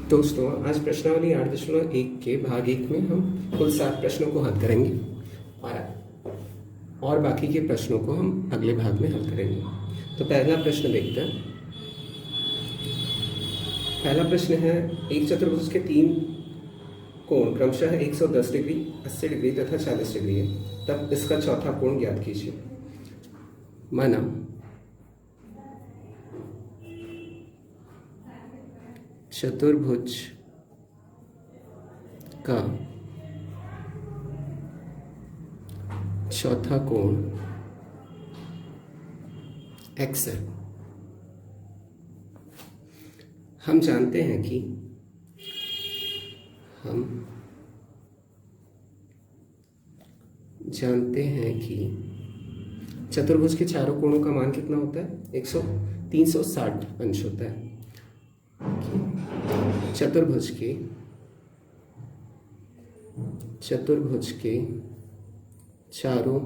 दोस्तों, आज प्रश्नावली 8.1 के भाग 1 में हम कुल 7 प्रश्नों को हल करेंगे और बाकी के प्रश्नों को हम अगले भाग में हल करेंगे। तो पहला प्रश्न देखते हैं। पहला प्रश्न है, एक चतुर्भुज के 3 कोण क्रमशः 110 डिग्री, 80 डिग्री तथा 40 डिग्री है, तब इसका चौथा कोण ज्ञात कीजिए। माना चतुर्भुज का चौथा कोण x है। हम जानते हैं कि चतुर्भुज के चारों कोणों का मान कितना होता है? 360 अंश होता है। चतुर्भुज के चारों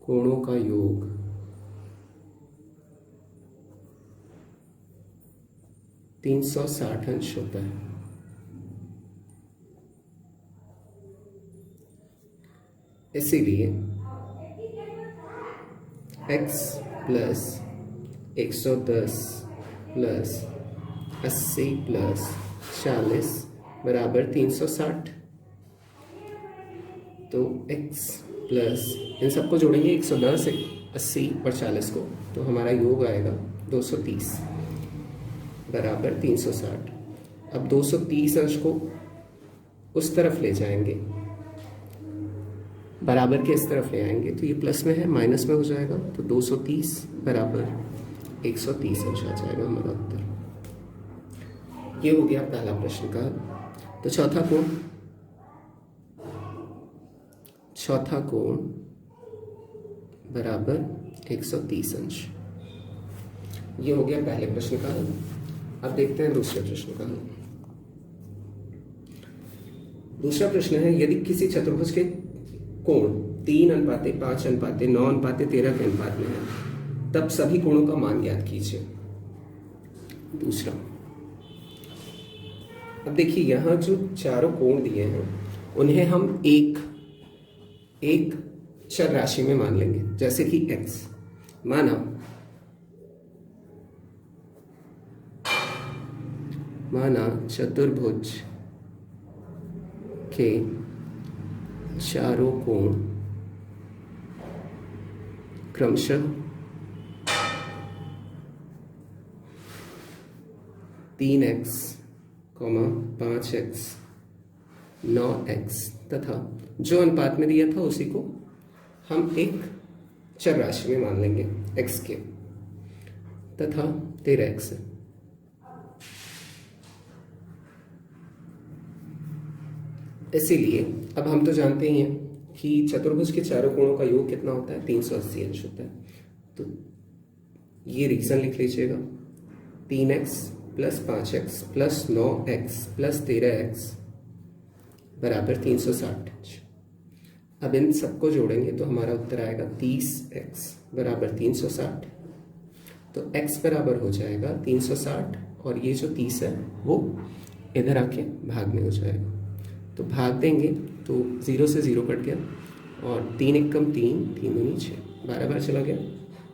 कोणों का योग 360 अंश होता है। इसीलिए x प्लस 110 प्लस 80 प्लस 40 बराबर 360। तो x प्लस इन सबको जोड़ेंगे, 110, 80 और 40 को, तो हमारा योग आएगा 230 बराबर 360। अब 230 अंश को उस तरफ ले जाएंगे, बराबर के इस तरफ ले आएंगे, तो ये प्लस में है, माइनस में हो जाएगा, तो 230 बराबर 130 अंश आ जाएगा हमारा उत्तर। ये हो गया पहला प्रश्न का। तो चौथा कोण बराबर 130 अंश। ये हो गया पहले प्रश्न का हल। अब देखते हैं दूसरे प्रश्न का हल। दूसरा प्रश्न है, यदि किसी चतुर्भुज के कोण 3:5:9:13 के अनुपात में है, तब सभी कोणों का मान ज्ञात कीजिए। दूसरा, अब देखिए यहां जो चारों कोण दिए हैं उन्हें हम एक चर राशि में मान लेंगे, जैसे कि x। माना चतुर्भुज के चारों कोण क्रमशः 3x, 5x, 9x तथा जो अनुपात में दिया था उसी को हम एक चर राशि में मान लेंगे x के, तथा 13x। इसीलिए अब हम तो जानते ही हैं कि चतुर्भुज के चारों कोणों का योग कितना होता है? 380 अंश होता है। तो ये रीजन लिख लीजिएगा, 3x plus 5x plus 9x plus 13x बराबर 360 अंश। अब इन सबको जोड़ेंगे तो हमारा उत्तर आएगा 30x बराबर 360। तो x बराबर हो जाएगा 360 और ये जो 30 है वो इधर आके भाग में हो जाएगा। तो भाग देंगे तो 0 से 0 कट गया और 3 एकम 3, 3 दूनी 6, 12 बार चला गया।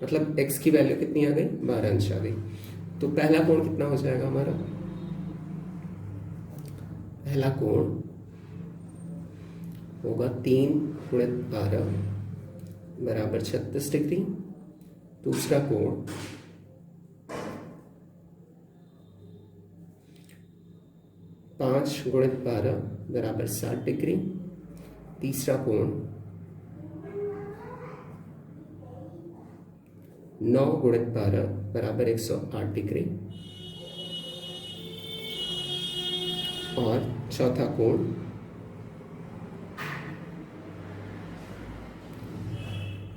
मतलब x की वैल्यू कितनी आ गई? 12 अंश आ गई। तो पहला कोण कितना हो जाएगा हमारा? पहला कोण होगा 3 × 12 बराबर 36 डिग्री। दूसरा कोण 5 × 12 बराबर 60 डिग्री। तीसरा कोण 9 × 12 बराबर 108 डिग्री। और चौथा कोण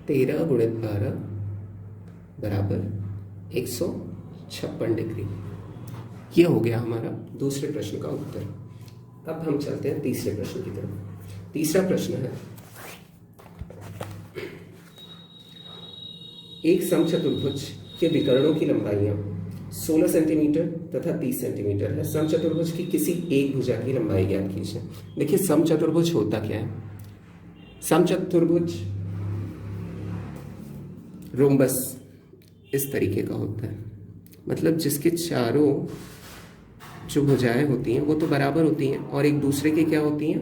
13 × 12 बराबर 156 डिग्री। ये हो गया हमारा दूसरे प्रश्न का उत्तर। अब हम चलते हैं तीसरे प्रश्न की तरफ। तीसरा प्रश्न है, एक समचतुर्भुज के विकर्णों की लंबाइयां 16 सेंटीमीटर तथा 30 सेंटीमीटर है। समचतुर्भुज की किसी एक भुजा की लंबाई ज्ञात कीजिए। देखिए समचतुर्भुज होता क्या है? समचतुर्भुज रोम्बस इस तरीके का होता है, मतलब जिसके चारों जो भुजाएं होती हैं वो तो बराबर होती हैं और एक दूसरे के क्या होती हैं,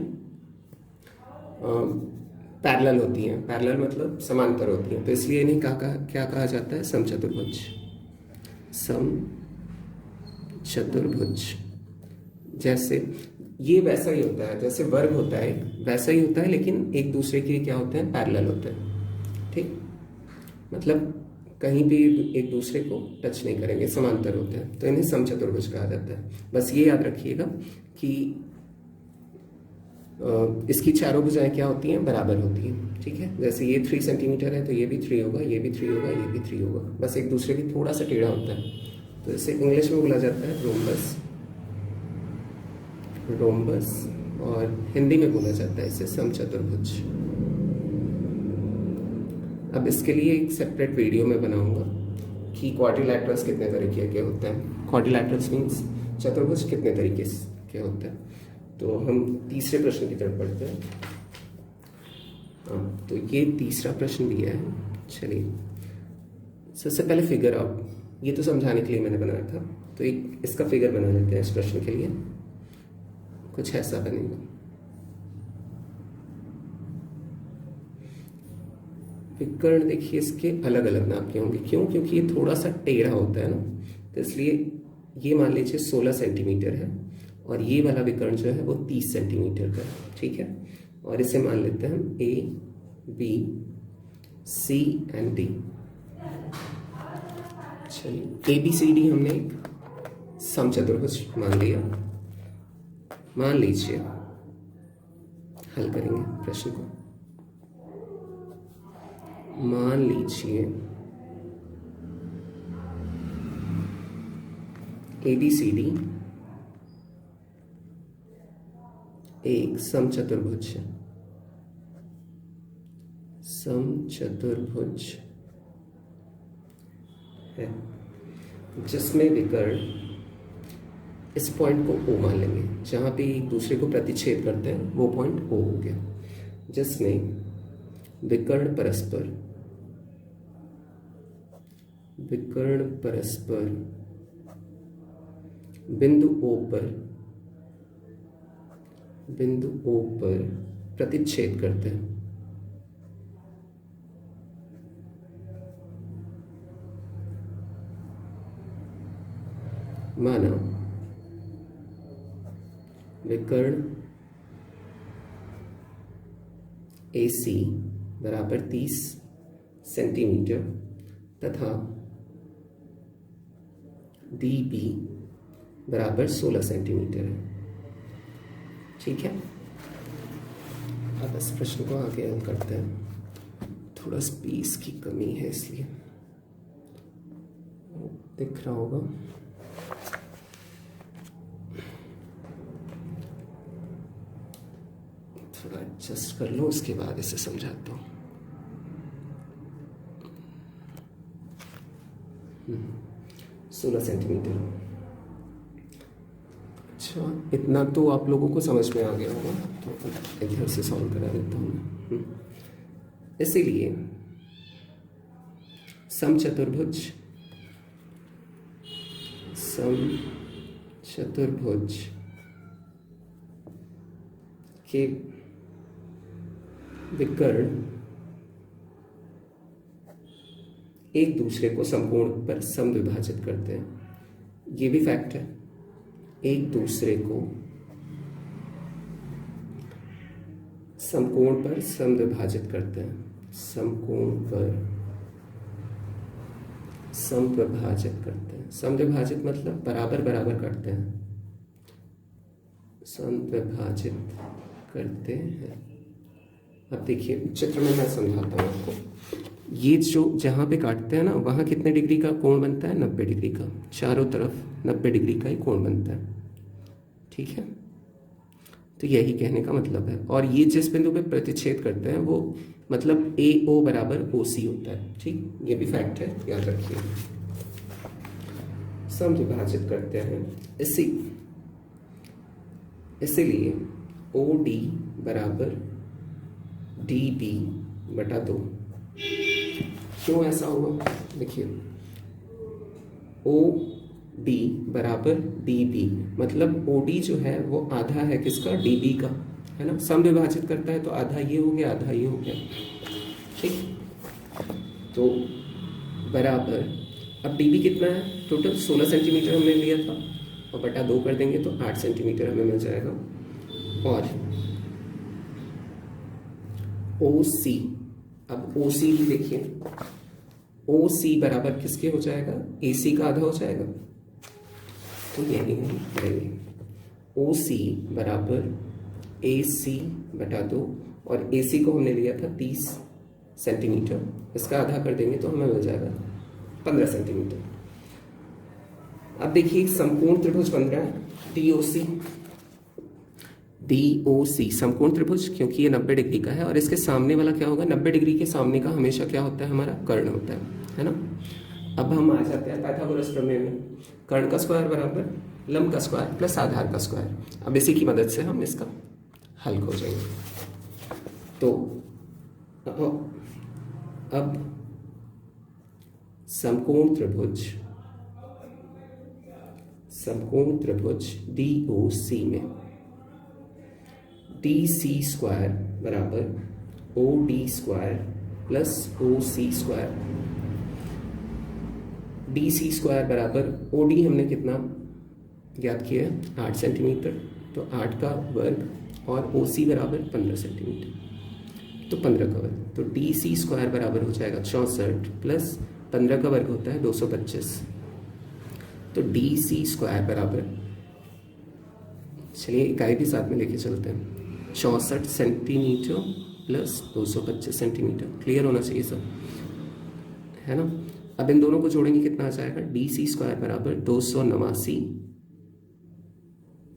पैरेलल होती हैं। पैरेलल मतलब समांतर होती हैं, तो इसलिए इन्हें क्या कहा जाता है? समचतुर्भुज। समचतुर्भुज जैसे ये वैसा ही होता है, जैसे वर्ग होता है वैसा ही होता है, लेकिन एक दूसरे के क्या होते हैं? पैरेलल होते हैं। ठीक, मतलब कहीं भी एक दूसरे को टच नहीं करेंगे, समांतर होते हैं, तो इन्हें समचतुर्भुज कहा जाता है। बस ये याद रखिएगा कि इसकी चारों भुजाएं क्या होती हैं? बराबर होती हैं। ठीक है, जैसे ये 3 सेंटीमीटर है तो ये भी 3 होगा, ये भी 3 होगा, ये भी 3 होगा, बस एक दूसरे की थोड़ा सा टेढ़ा होता है, तो इसे इंग्लिश में बोला जाता है रोम्बस। रोम्बस, और हिंदी में बोला जाता है इसे समचतुर्भुज। अब इसके लिए एक सेपरेट वीडियो में बनाऊंगा कि क्वाड्रिलैटरल्स कितने तरीके के होते हैं। क्वाड्रिलैटरल्स मीन्स चतुर्भुज कितने तरीके के होते हैं। तो हम तीसरे प्रश्न की तरफ बढ़ते हैं। हाँ, तो ये तीसरा प्रश्न दिया है। चलिए सबसे पहले फिगर आउट, ये तो समझाने के लिए मैंने बनाया था, तो एक इसका फिगर बना लेते हैं। इस प्रश्न के लिए कुछ ऐसा बनेगा। विकर्ण देखिए इसके अलग अलग नाप के होंगे, क्यों? क्योंकि ये थोड़ा सा टेढ़ा होता है ना, तो इसलिए ये मान लीजिए 16 सेंटीमीटर है और ये वाला विकर्ण जो है वो 30 सेंटीमीटर का है। ठीक है, और इसे मान लेते हैं हम A, B, C and D। चलिए ABCD हमने एक समचतुर्भुज मान लिया। मान लीजिए हल करेंगे प्रश्न को। मान लीजिए ABCD एक समचतुर्भुज है। समचतुर्भुज है जिसमें विकर्ण, इस पॉइंट को O मान लेंगे, जहां पे एक दूसरे को प्रतिच्छेद करते हैं वो पॉइंट O हो गया, जिसमें विकर्ण परस्पर बिंदु O पर प्रतिच्छेद करते हैं। माना विकर्ण AC बराबर 30 सेंटीमीटर तथा DB बराबर 16 सेंटीमीटर है। ठीक है, अब इस प्रश्न को आगे हल करते हैं। थोड़ा स्पेस की कमी है इसलिए दिख रहा होगा। थोड़ा एडजस्ट कर लो, उसके बाद इसे समझाता हूँ। 16 सेंटीमीटर। अच्छा, इतना तो आप लोगों को समझ में आ गया होगा, तो इधर से सॉल्व करा देता हूँ। इसीलिए समचतुर्भुज के विकर्ण एक दूसरे को समकोण पर समद्विभाजित करते हैं। ये भी फैक्ट है, एक दूसरे को समकोण पर समद्विभाजित करते हैं। समकोण पर समद्विभाजित करते हैं। समद्विभाजित मतलब बराबर बराबर करते हैं। समद्विभाजित करते हैं। अब देखिए चित्र में मैं समझाता हूँ आपको। ये जो जहाँ पे काटते हैं ना, वहाँ कितने डिग्री का कोण बनता है? 90 डिग्री का। चारों तरफ 90 डिग्री का ही कोण बनता है। ठीक है, तो यही कहने का मतलब है। और ये जिस बिंदु पे प्रतिच्छेद करते हैं वो मतलब AO बराबर OC होता है। ठीक, ये भी फैक्ट है, याद रखिए। सम विभाजित करते हैं इसीलिए ओ डी बराबर डी बी बटा 2। क्यों ऐसा हुआ? देखिए, ओ डी बराबर डी बी, मतलब ओ डी जो है वो आधा है किसका? डी बी का, है ना। सम विभाजित करता है तो आधा ये हो गया, आधा ये हो गया, ठीक। तो बराबर, अब डी बी कितना है? टोटल 16 सेंटीमीटर हमने लिया था, और बटा 2 कर देंगे तो 8 सेंटीमीटर हमें मिल जाएगा। और ओ सी, अब ओ सी भी देखिए, ओ सी बराबर किसके हो जाएगा? ए सी का आधा हो जाएगा, तो ये नहीं हम करेंगे। ओ सी बराबर ए सी बटा 2, और ए सी को हमने लिया था 30 सेंटीमीटर, इसका आधा कर देंगे तो हमें मिल जाएगा 15 सेंटीमीटर। अब देखिए समकोण त्रिभुज बन रहा है DOC, DOC समकोण त्रिभुज, क्योंकि ये 90 डिग्री का है, और इसके सामने वाला क्या होगा? 90 डिग्री के सामने का हमेशा क्या होता है? हमारा कर्ण होता है ना। अब हम आ जाते हैं पाइथागोरस प्रमेय में। कर्ण का स्क्वायर बराबर लंब का स्क्वायर प्लस आधार का स्क्वायर। अब इसी की मदद से हम इसका हल खोजेंगे। तो अब समकोण त्रिभुज DOC में DC स्क्वायर बराबर OD square plus OC square. DC square बराबर OD हमने कितना ज्ञात किया है? 8 सेंटीमीटर, तो 8 का वर्ग, और OC बराबर 15 सेंटीमीटर, तो 15 का वर्ग। तो DC स्क्वायर बराबर हो जाएगा 64 प्लस 15 का वर्ग होता है 225, तो DC स्क्वायर बराबर, चलिए इकाई भी साथ में लेके चलते हैं, 64 सेंटीमीटर प्लस 225 सेंटीमीटर। क्लियर होना चाहिए सब, है ना। अब इन दोनों को जोड़ेंगे, कितना आ जाएगा? DC स्क्वायर बराबर 289,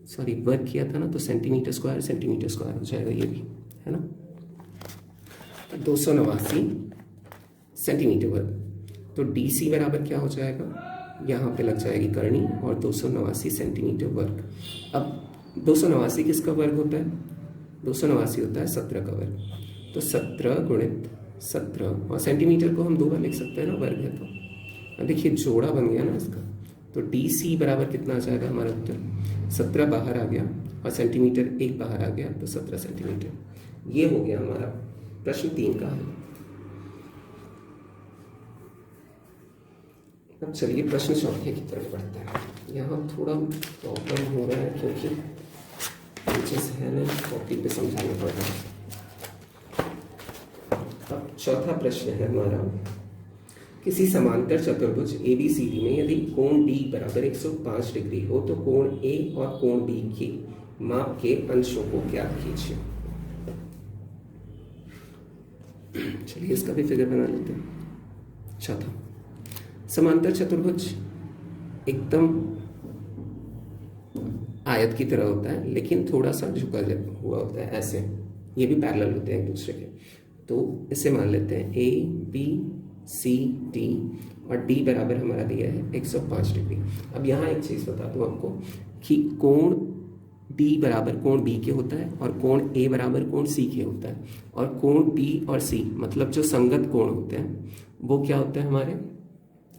सॉरी वर्ग किया था ना, तो सेंटीमीटर स्क्वायर हो जाएगा ये भी, है ना। 289 सेंटीमीटर वर्ग, तो DC बराबर क्या हो जाएगा? यहाँ पे लग जाएगी करनी, और 289 सेंटीमीटर वर्ग। अब 289 किसका वर्ग होता है? 289 होता है 17 का वर्ग, तो 17 गुणित 17, और सेंटीमीटर को हम 2 बार लिख सकते हैं ना, वर्ग है तो। अब देखिए जोड़ा बन गया ना इसका, तो DC बराबर कितना आ जाएगा हमारा उत्तर? 17 बाहर आ गया और सेंटीमीटर 1 बाहर आ गया, तो 17 सेंटीमीटर। ये हो गया हमारा प्रश्न 3 का हल। अब चलिए प्रश्न 4 की तरफ बढ़ते हैं। यहाँ थोड़ा प्रॉब्लम हो रहा है क्योंकि पेजेस है ना, कॉपी पे समझाना पड़ रहा है। अब चौथा प्रश्न है हमारा, किसी समांतर चतुर्भुज ABCD में यदि कोण D बराबर 105 डिग्री हो तो कोण A और कोण B के माप के अंशों को ज्ञात कीजिए। चलिए इसका भी फिगर बना लेते हैं। चौथा, समांतर चतुर्भुज एकदम आयत की तरह होता है, लेकिन थोड़ा सा झुका हुआ होता है, ऐसे। ये भी पैरेलल होते हैं एक दूसरे के। तो इसे मान लेते हैं ABCD, और D बराबर हमारा दिया है 105 डिग्री। अब यहाँ एक चीज़ बता दूँ आपको कि कोण D बराबर कोण B के होता है, और कोण A बराबर कोण C के होता है, और कोण B और C मतलब जो संगत कोण होते हैं वो क्या होते हैं हमारे?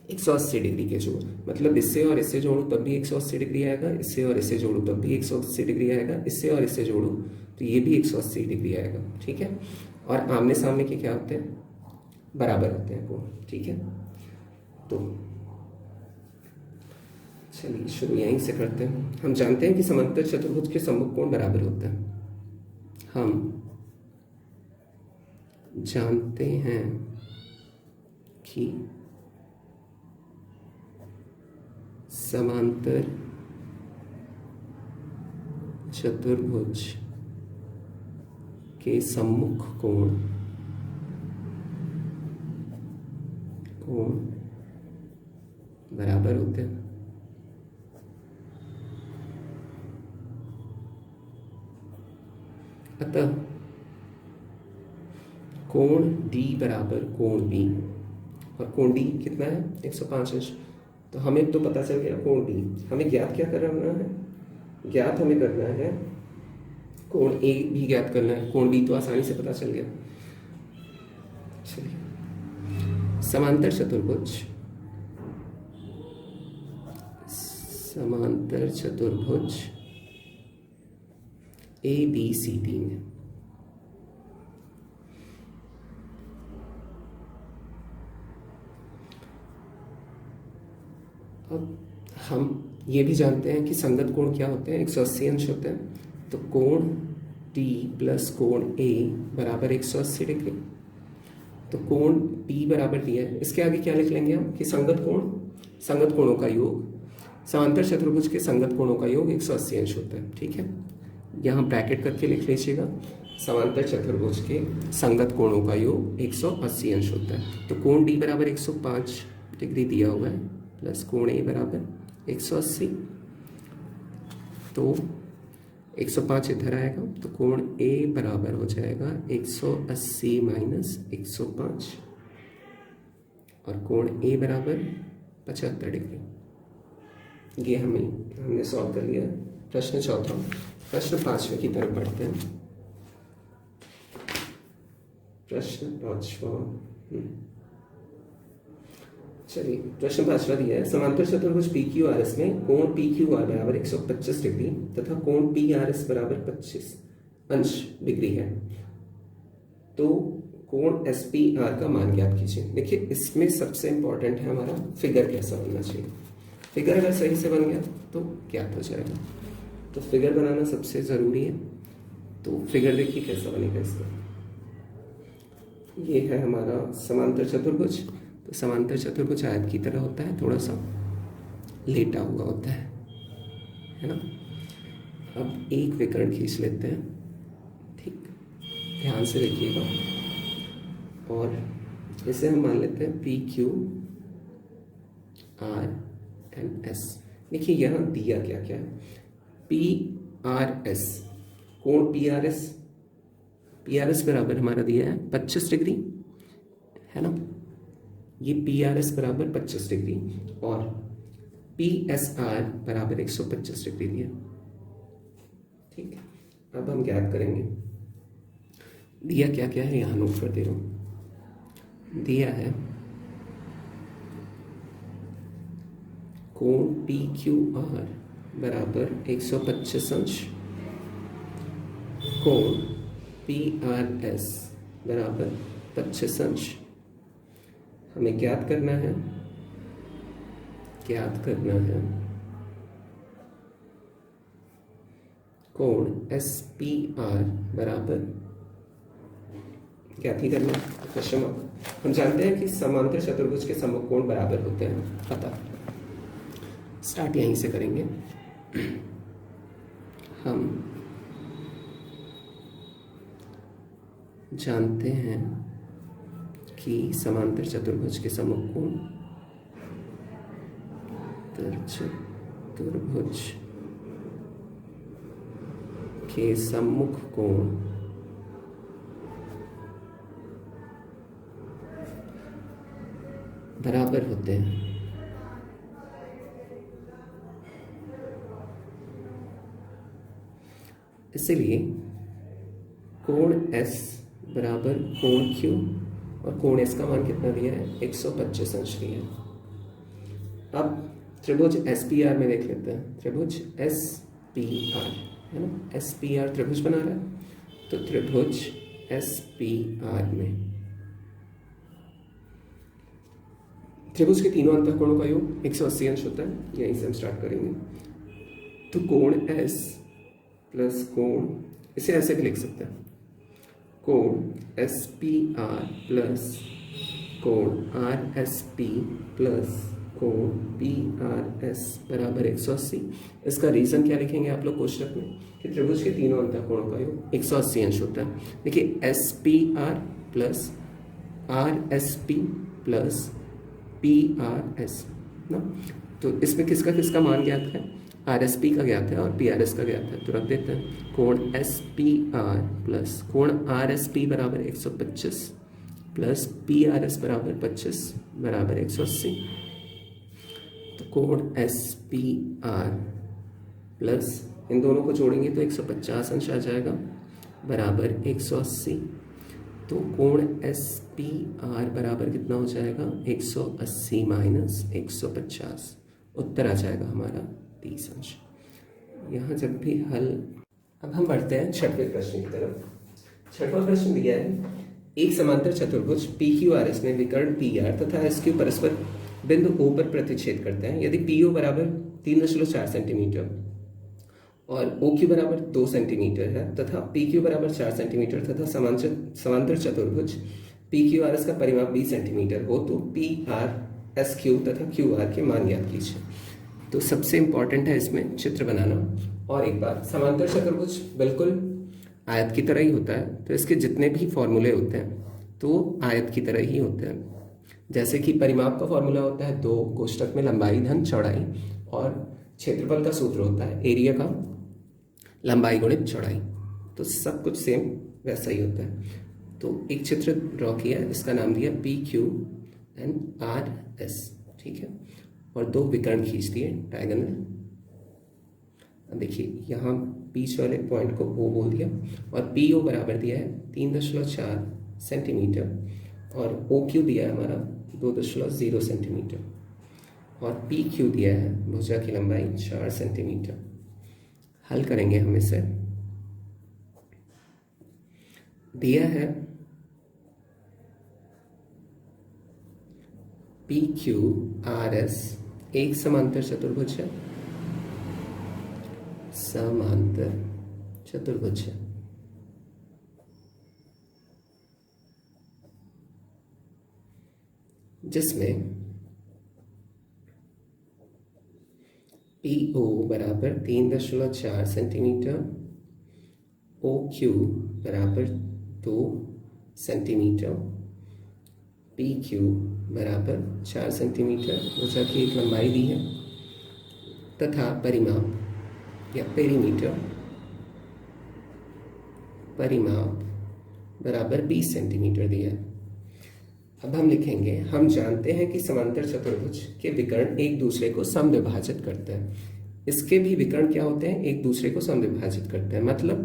180 डिग्री के जोड़। मतलब इससे और इससे जोड़ूँ तब भी 180 डिग्री आएगा, इससे और इससे जोड़ूँ तब भी 180 डिग्री आएगा, इससे और इससे जोड़ूँ तो ये भी 180 डिग्री आएगा, ठीक है। और आमने सामने के क्या होते हैं? बराबर होते हैं कोण, ठीक है। तो चलिए शुरू यहीं से करते हैं। हम जानते हैं कि समांतर चतुर्भुज के सम्मुख कोण बराबर होता है। हम जानते हैं कि समांतर चतुर्भुज के सम्मुख कोण बराबर होते हैं। अतः कोण D बराबर कोण B, और कोण D कितना है? 105 अंश, तो हमें तो पता चल गया कोण डी। हमें ज्ञात क्या करना है? ज्ञात हमें करना है कोण ए भी ज्ञात करना है। कोण डी तो आसानी से पता चल गया। चलिए, समांतर चतुर्भुज, समांतर चतुर्भुज ए बी सी डी में अब हम ये भी जानते हैं कि संगत कोण क्या होते हैं, 180 अंश होते हैं। तो कोण टी प्लस कोण ए बराबर 180 डिग्री। तो कोण पी बराबर दिया है, इसके आगे क्या लिख लेंगे हम कि संगत कोण, संगत कोणों का योग, समांतर चतुर्भुज के संगत कोणों का योग 180 अंश होता है। ठीक है, यहाँ ब्रैकेट करके लिख लीजिएगा, समांतर चतुर्भुज के संगत कोणों का योग 180 अंश होता है। तो कोण डी बराबर 105 डिग्री दिया हुआ है, प्लस कोण ए बराबर 180। तो 105 इधर आएगा, तो कोण ए बराबर हो जाएगा 180 माइनस 105 और कोण ए बराबर 75 डिग्री। ये हमने सॉल्व कर लिया। प्रश्न चौथा, प्रश्न 5वें की तरफ बढ़ते हैं। प्रश्न 5वां, चलिए प्रश्न 5वां दिया है, समांतर चतुर्भुज पी क्यू आर एस में कोण पी क्यू आर बराबर 125 डिग्री तथा कोण पी आर एस बराबर 25 अंश डिग्री है। तो कोण एस पी आर का मान ज्ञात कीजिए। देखिए, इसमें सबसे इंपॉर्टेंट है हमारा फिगर कैसा बनना चाहिए। फिगर अगर सही से बन गया तो ज्ञात हो जाएगा। तो फिगर बनाना सबसे ज़रूरी है। तो फिगर देखिए कैसा बनेगा इसका। ये है हमारा समांतर चतुर्भुज। तो समांतर चतुर्भुज आयत की तरह होता है, थोड़ा सा लेटा हुआ होता है ना। अब एक विकर्ण खींच लेते हैं, ठीक, ध्यान से देखिएगा। और इसे हम मान लेते हैं P Q R and S. देखिए यहाँ दिया क्या क्या है, पी आर एस, कोण P R S, P R S बराबर हमारा दिया है 25 डिग्री, है ना। ये पी आर एस बराबर 25 डिग्री और पी एस आर बराबर 125 डिग्री दिया। ठीक है, अब हम ज्ञात करेंगे। दिया क्या क्या है यहाँ नोट कर दे रहा हूँ। दिया है कोण पी क्यू आर बराबर 125 अंश, कोण पी आर एस बराबर 25 अंश। हमें ज्ञात करना है, ज्ञात करना है कोण एस पी आर बराबर, ज्ञात ही करना है क्वेश्चन मार्क। हम जानते हैं कि समांतर चतुर्भुज के समकोण बराबर होते हैं, पता। स्टार्ट यहीं से करेंगे। हम जानते हैं कि समांतर चतुर्भुज के समकोण, चतुर्भुज के सम्मुख कोण बराबर होते हैं। इसलिए कोण S बराबर कोण Q, और कोण S का मान कितना दिया है, 125 अंश दिया है। अब त्रिभुज SPR में देख लेते हैं। त्रिभुज SPR है ना, SPR त्रिभुज बना रहा है। तो त्रिभुज SPR में त्रिभुज के तीनों अंतःकोणों का योग 180 अंश होता है। यहीं से हम स्टार्ट करेंगे। तो कोण S प्लस कोण, इसे ऐसे भी लिख सकते हैं, कोण SPR प्लस कोण RSP प्लस कोण PRS बराबर 180। इसका रीजन क्या लिखेंगे आप लोग क्वेश्चन में कि त्रिभुज के तीनों अंतःकोणों का योग 180 अंश होता है। देखिए SPR plus RSP plus PRS ना, तो इसमें किसका किसका मान ज्ञात है, RSP का ज्ञात है और PRS का ज्ञात है। तो रख देते हैं कोण SPR प्लस कोण RSP बराबर 125 प्लस PRS बराबर 25 बराबर 180। तो कोण एस पी आर प्लस इन दोनों को जोड़ेंगे तो 150 अंश आ जाएगा बराबर 180। तो कोण एस पी आर बराबर कितना हो जाएगा 180 माइनस 150, उत्तर आ जाएगा हमारा 30 अंश। यहाँ जब भी हल, अब हम बढ़ते हैं छठवें प्रश्न की तरफ। छठवां प्रश्न दिया है एक समांतर चतुर्भुज पी क्यू आर एस में विकर्ण पी आर तथा एस क्यू परस्पर बिंदु ओ पर प्रतिच्छेद करते हैं। यदि पी ओ बराबर 3.4 सेंटीमीटर और ओ क्यू बराबर 2 सेंटीमीटर है तथा पी क्यू बराबर 4 सेंटीमीटर तथा समांतर चतुर्भुज पी क्यू आर एस का परिमाप 20 सेंटीमीटर हो तो पी आर एस क्यू तथा क्यू आर के मान ज्ञात कीजिए। तो सबसे इंपॉर्टेंट है इसमें चित्र बनाना। और एक बात, समांतर चतुर्भुज बिल्कुल आयत की तरह ही होता है, तो इसके जितने भी फॉर्मूले होते हैं तो आयत की तरह ही होते हैं। जैसे कि परिमाप का फॉर्मूला होता है 2 कोष्ठक में लंबाई धन चौड़ाई, और क्षेत्रफल का सूत्र होता है एरिया का लंबाई गुणित चौड़ाई। तो सब कुछ सेम वैसा ही होता है। तो एक चित्र ड्रॉ किया, इसका नाम दिया P Q and R S, ठीक है, और 2 विकर्ण खींच दिए डायगोनल। अब देखिए यहाँ बीच वाले पॉइंट को ओ बोल दिया और पी ओ बराबर दिया है 3.4 सेंटीमीटर और ओ क्यू दिया है हमारा 2.0 सेंटीमीटर और पी क्यू दिया है भुजा की लंबाई 4 सेंटीमीटर। हल करेंगे हम इसे। दिया है पी क्यू आर एस एक समांतर चतुर्भुज है, समांतर चतुर्भुज है, जिसमें पी ओ बराबर 3.4 सेंटीमीटर, ओ क्यू बराबर 2 सेंटीमीटर, पी क्यू बराबर 4 सेंटीमीटर भुजा की एक लंबाई दी है तथा परिमाप या पेरीमीटर परिमाप बराबर 20 सेंटीमीटर दिया है। अब हम लिखेंगे, हम जानते हैं कि समांतर चतुर्भुज के विकर्ण एक दूसरे को समद्विभाजित करते हैं। इसके भी विकर्ण क्या होते हैं, एक दूसरे को समद्विभाजित करते हैं, मतलब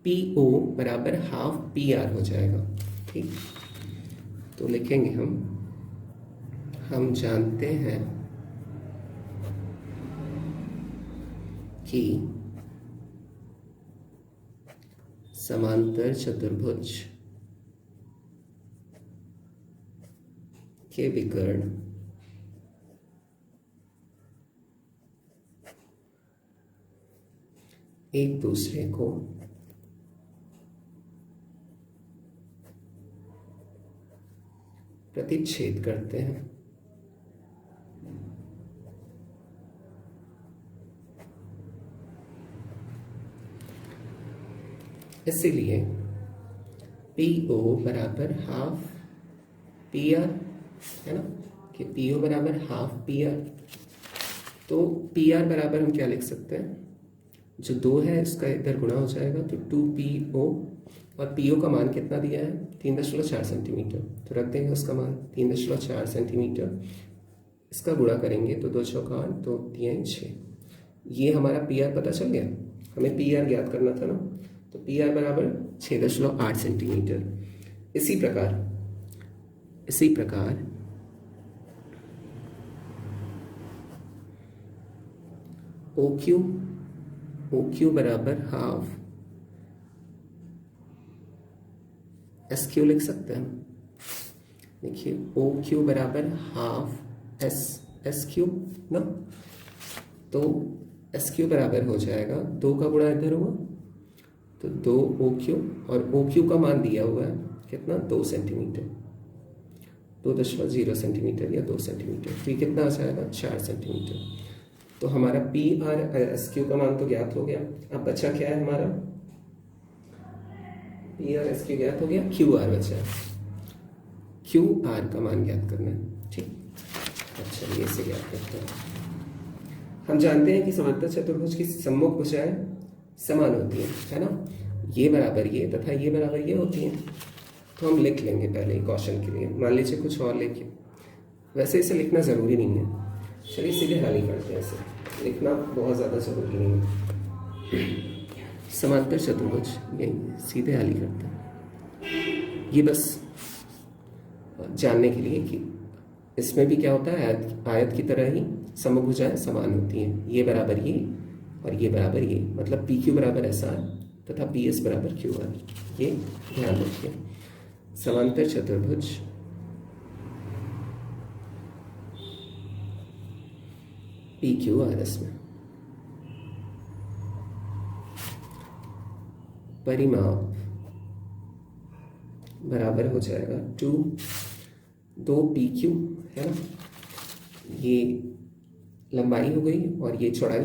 पी ओ बराबर हाफ पी आर हो जाएगा। ठीक, तो लिखेंगे हम जानते हैं कि समांतर चतुर्भुज के विकर्ण एक दूसरे को प्रतिच्छेद करते हैं। इसीलिए पी ओ बराबर हाफ पी आर है ना, कि पी ओ बराबर हाफ पी आर। तो पी आर बराबर हम क्या लिख सकते हैं, जो 2 है इसका इधर गुणा हो जाएगा तो 2 पी ओ, और पी ओ का मान कितना दिया है 3.4 सेंटीमीटर, तो रख देंगे उसका मान 3.4 सेंटीमीटर। इसका गुणा करेंगे तो 2 चौका 8, 2 3 6, ये हमारा पी आर पता चल गया। हमें पी आर ज्ञात करना था ना, तो पी आर बराबर 6.8 सेंटीमीटर। इसी प्रकार ओ क्यू बराबर हाफ एस क्यू लिख सकते हैं। देखिए ओ क्यू बराबर हाफ एस क्यू ना, तो एस क्यू बराबर हो जाएगा 2 का गुणा इधर हुआ तो 2 ओ क्यू, और ओ क्यू का मान दिया हुआ है कितना 2 सेंटीमीटर, 2.0 सेंटीमीटर या 2 सेंटीमीटर, तो ये कितना आ जाएगा 4 सेंटीमीटर। तो हमारा पी आर एस क्यू का मान तो ज्ञात हो गया। अब बचा क्या है हमारा, पी आर एस क्यू ज्ञात हो गया, क्यू आर बचा है, क्यू आर का मान ज्ञात करना है। ठीक, अच्छा ये से ज्ञात करते हैं। हम जानते हैं कि समांतर चतुर्भुज की सम्मुख भुजाएं समान होती है ना, ये बराबर ये तथा ये बराबर ये होती हैं। तो हम लिख लेंगे पहले क्वेश्चन के लिए, मान लीजिए कुछ और लिखिए, वैसे इसे लिखना ज़रूरी नहीं है। चलिए सीधे हल ही करते हैं, इसे लिखना बहुत ज़्यादा जरूरी नहीं है। समांतर चतुर्भुज यही सीधे हल ही करते हैं। ये बस जानने के लिए कि इसमें भी क्या होता है, आयत की तरह ही समभुजाएं समान होती हैं। ये बराबर ये और ये बराबर ये, मतलब पी क्यू बराबर एस आर तथा पी एस बराबर क्यू आर, ये ध्यान रखिए। समांतर चतुर्भुज पी क्यू आर एस में परिमाप बराबर हो जाएगा 2 पी क्यू, है ना, ये लंबाई हो गई और ये चौड़ाई,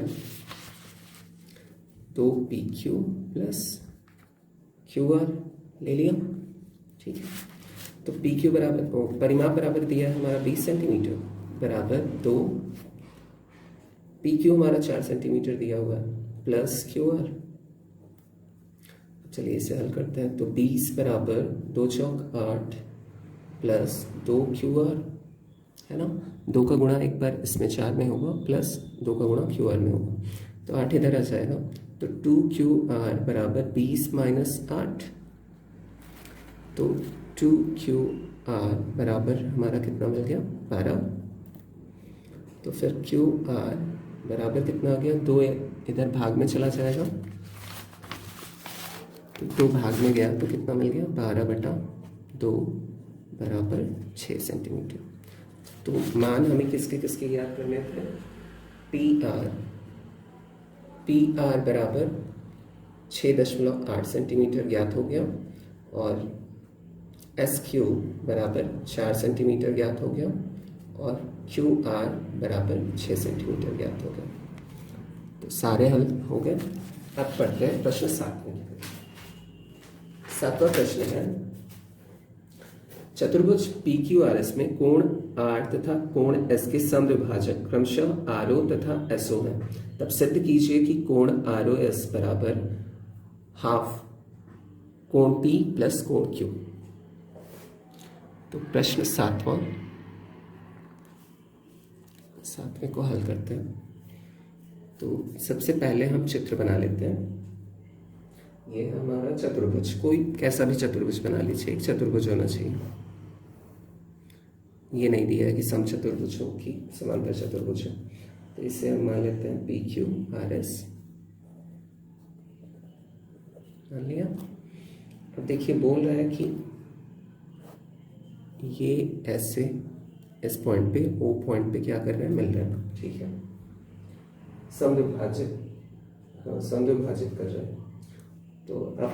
2 P Q plus Q R ले लिया, ठीक है। तो पी क्यू बराबर, परिमाप बराबर दिया है हमारा 20 सेंटीमीटर, बराबर 2 पी क्यू हमारा 4 सेंटीमीटर दिया हुआ है प्लस क्यू आर। चलिए इसे हल करते हैं। तो 20 बराबर 2 चौक 8 प्लस 2 क्यू आर, है ना, 2 का गुणा एक बार इसमें 4 में होगा प्लस 2 का गुणा क्यू आर में होगा, तो 8 इधर आ जाएगा। तो 2 क्यू आर बराबर 20 माइनस 8, तो 2 क्यू आर बराबर हमारा कितना मिल गया, 12। तो फिर क्यू आर बराबर कितना आ गया, 2 इधर भाग में चला जाएगा, तो 2 भाग में गया तो कितना मिल गया, 12/2 बराबर 6 सेंटीमीटर। तो मान हमें किसके किसके याद करने थे, पी आर बराबर 6.8 सेंटीमीटर ज्ञात हो गया और एस क्यू बराबर 4 सेंटीमीटर ज्ञात हो गया और क्यू आर बराबर 6 सेंटीमीटर ज्ञात हो गया। तो सारे हल हो गए। अब पढ़ते हैं प्रश्न 7 में। 7वां प्रश्न है, चतुर्भुज पी क्यू आर एस में कोण आर तथा कोण एस के समद्विभाजक क्रमशः आर ओ तथा एस ओ है, तब सिद्ध कीजिए कि कोण आर ओ एस बराबर हाफ कोण पी प्लस कोण क्यू। तो प्रश्न 7वें को हल करते हैं। तो सबसे पहले हम चित्र बना लेते हैं। ये हमारा चतुर्भुज, कोई कैसा भी चतुर्भुज बना लीजिए, एक चतुर्भुज होना चाहिए। ये नहीं दिया है कि समचतुर्भुज हो कि समांतर चतुर्भुज है, तो इसे हम मान लेते हैं पी क्यू आर एस, मान लिया। अब देखिए बोल रहा है कि ये ऐसे इस पॉइंट पे ओ पॉइंट पे क्या कर रहे हैं, मिल रहे हैं, ठीक है, समद्विभाजित, हाँ समद्विभाजित कर रहे हैं। तो अब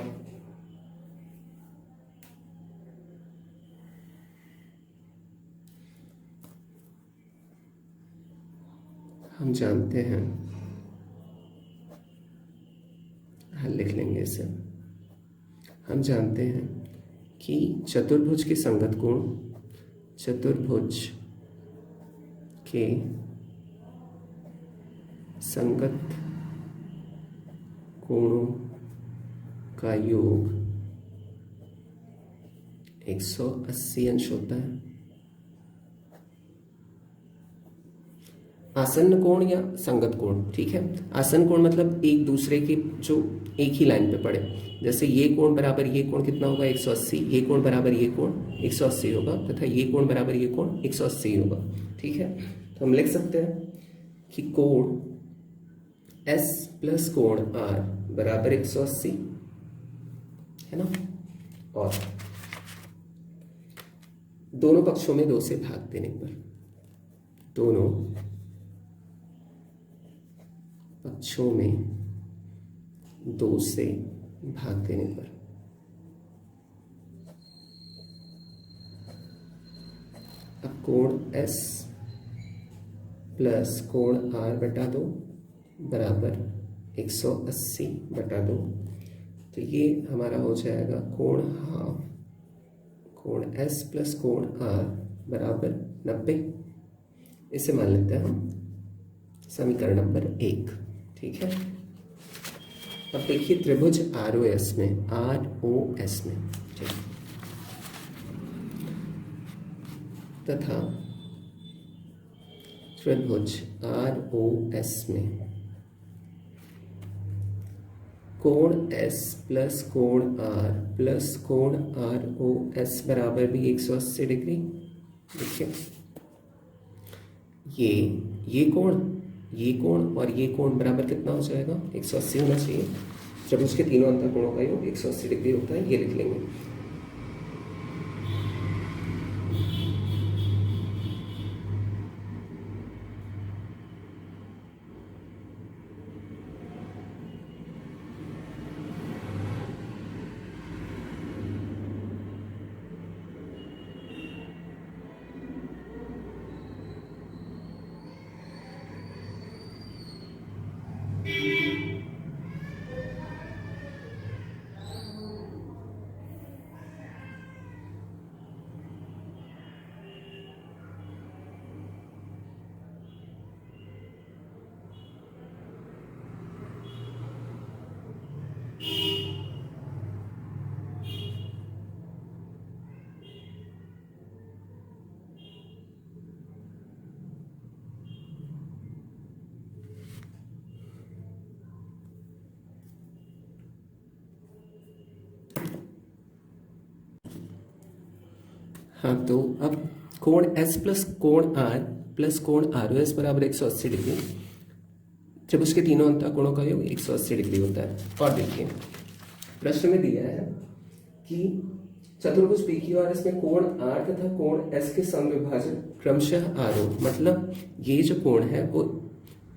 हम जानते हैं, हल लिख लेंगे इसे। हम जानते हैं कि चतुर्भुज के संगत कोण, चतुर्भुज के संगत कोणों का योग 180 अंश होता है। आसन्न कोण या संगत कोण, ठीक है। आसन्न कोण मतलब एक दूसरे के जो एक ही लाइन पे पड़े, जैसे ये कोण बराबर ये कोण कितना होगा 180, ये कोण बराबर ये कोण 180 होगा तथा ये कोण बराबर ये कोण 180 होगा, ठीक है। तो हम लिख सकते हैं कि कोण S प्लस कोण R बराबर 180, है ना, और दोनों पक्षों में 2 से भाग देने पर, दोनों पक्षों में 2 से भाग देने पर अब कोण S प्लस कोण R/2 बराबर 180/2, तो ये हमारा हो जाएगा कोण हाफ कोण S प्लस कोण R बराबर 90। इसे मान लेते हैं हम समीकरण नंबर 1, ठीक है। अब देखिए त्रिभुज ROS में, ROS में, ठीक, तथा त्रिभुज आर ओ एस में कोण S प्लस कोण R प्लस कोण आर ओ एस बराबर भी 180 डिग्री। देखिए ये कोण और ये कोण बराबर कितना हो जाएगा, 180 होना चाहिए। त्रिभुज के तीनों अंतर कोणों का योग 180 डिग्री होता है, ये लिख लेंगे। हाँ, तो अब कोण S प्लस कोण R प्लस कोण आर ओ एस बराबर 180 डिग्री। त्रिभुज के तीनों अंतःकोणों का योग 180 डिग्री होता है। और देखिए प्रश्न में दिया है कि चतुर्भुज पी क्यू आर एस में कोण R तथा कोण S के समविभाजक क्रमशः आरो, मतलब ये जो कोण है वो,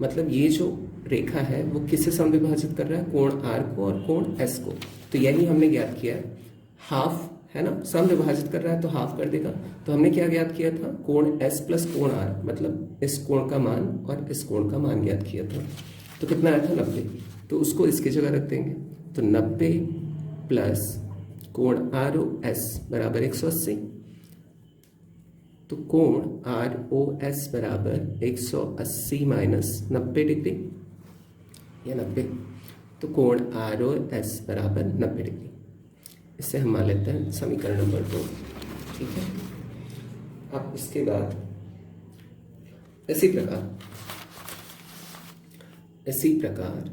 मतलब ये जो रेखा है वो किससे समविभाजित कर रहा है, कोण R को और कोण S को। तो यही हमने ज्ञात किया है, हाफ है ना, सम विभाजित कर रहा है तो हाफ कर देगा। तो हमने क्या ज्ञात किया था, कोण S प्लस कोण R, मतलब इस कोण का मान और इस कोण का मान ज्ञात किया था। तो कितना आया था, 90। तो उसको इसकी जगह रख देंगे। तो 90 प्लस कोण आर ओ एस बराबर 180। तो कोण आर ओ एस बराबर 180 माइनस 90 डिग्री या 90। तो कोण आर ओ एस बराबर 90 डिग्री। इसे हम मान लेते हैं समीकरण नंबर 2। ठीक है। अब इसके बाद इसी प्रकार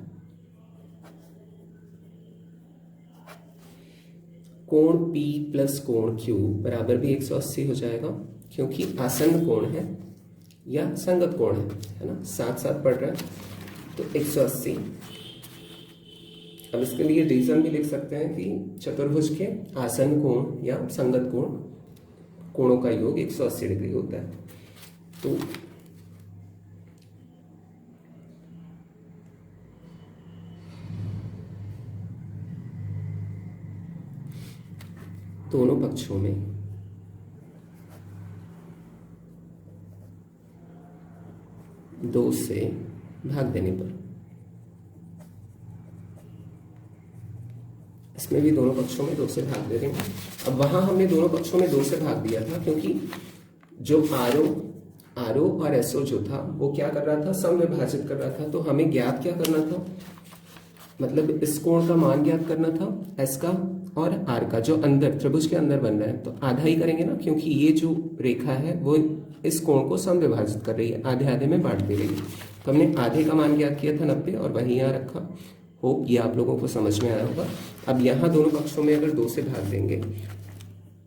कोण P प्लस कोण Q बराबर भी 180 हो जाएगा, क्योंकि आसन्न कोण है या संगत कोण है ना, साथ साथ पढ़ रहा है। तो 180। अब इसके लिए रीजन भी लिख सकते हैं कि चतुर्भुज के आसन्न कोण या संगत कोणों का योग 180 डिग्री होता है। तो दोनों पक्षों में दो से भाग देने पर, इसमें भी दोनों पक्षों में 2 से भाग दे देंगे। अब वहां हमने दोनों पक्षों में 2 से भाग दिया था, क्योंकि जो आरओ और एसओ जो था वो क्या कर रहा था, सम विभाजित कर रहा था। तो हमें ज्ञात क्या करना था, मतलब इस कोण का मान ज्ञात करना था, एस का और आर का, जो अंदर त्रिभुज के अंदर बन रहा है। तो आधा ही करेंगे ना, क्योंकि ये जो रेखा है वो इस कोण को सम विभाजित कर रही है, आधे आधे में बांट दे रही है। तो हमने आधे का मान ज्ञात किया था 90 और वही यहाँ रखा। होप ये आप लोगों को समझ में आया होगा। अब यहाँ दोनों पक्षों में अगर 2 से भाग देंगे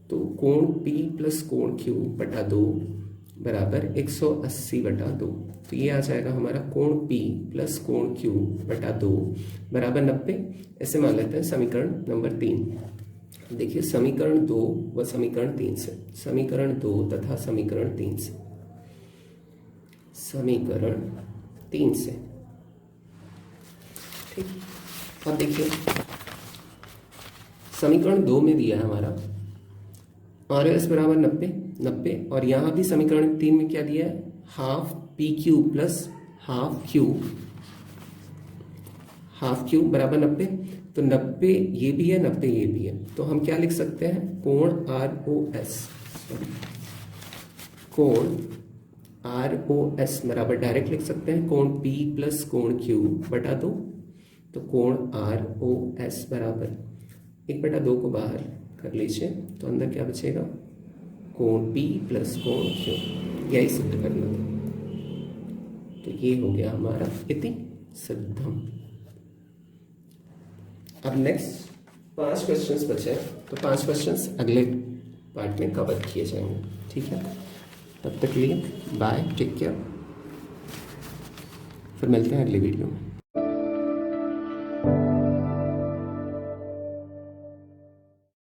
तो कोण P प्लस कोण Q बटा 2 बराबर 180 बटा 2। तो ये आ जाएगा हमारा कोण P प्लस कोण Q बटा 2 बराबर 90। ऐसे मान लेते हैं समीकरण नंबर 3। देखिए समीकरण 2 व समीकरण 3 से, समीकरण 2 तथा समीकरण 3 से, समीकरण 3 से। ठीक। अब देखिए समीकरण 2 में दिया है हमारा आर एस बराबर 90 और यहां भी समीकरण 3 में क्या दिया है, half P Q plus half Q बराबर 90। तो 90 ये भी है, 90 ये भी है। तो हम क्या लिख सकते हैं, कोण आर ओ एस बराबर डायरेक्ट लिख सकते हैं कोण P प्लस कोण Q बटा 2। तो कोण आर ओ एस बराबर 1/2 को बाहर कर लीजिए, तो अंदर क्या बचेगा, कोण P प्लस कोण Q। यही सिद्ध करना था। तो ये हो गया हमारा इति सिद्धम। अब नेक्स्ट 5 क्वेश्चंस बचे हैं, तो 5 क्वेश्चंस अगले पार्ट में कवर किए जाएंगे, ठीक है। तब तक के लिए बाय, टेक केयर, फिर मिलते हैं अगली वीडियो में।